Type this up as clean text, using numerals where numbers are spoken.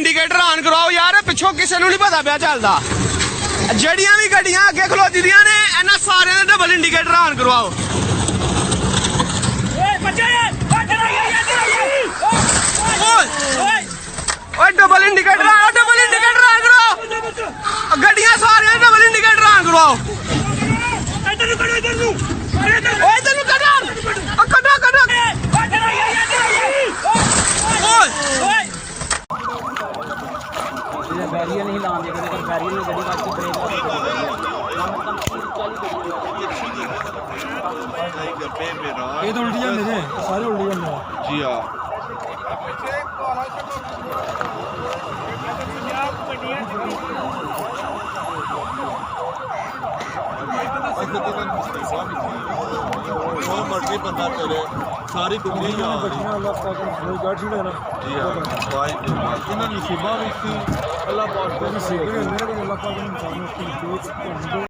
Indicator on करवाओ यार, पिछों किसी को नहीं पता पिया चलता। जड़ियां भी गड्डियां अगे खलोती दियां ने, इन्हां सारे दे डबल इंडिकेटर ऑन करवाओ। डबल इंडिकेटर ऑन कराओ, गड्डियां सारे डबल इंडिकेटर ऑन करवाओ। बैरियर नहीं लाने देंगे, अगर बैरियर में गड्डी बात की ब्रेक ये तो उल्टी जाने थे, सारे उल्टी जाने जी हाँ। मर्जी बंदा चले सारी दुनिया जी हाँ, इन्हें नसीबा भी अल्लाह पाक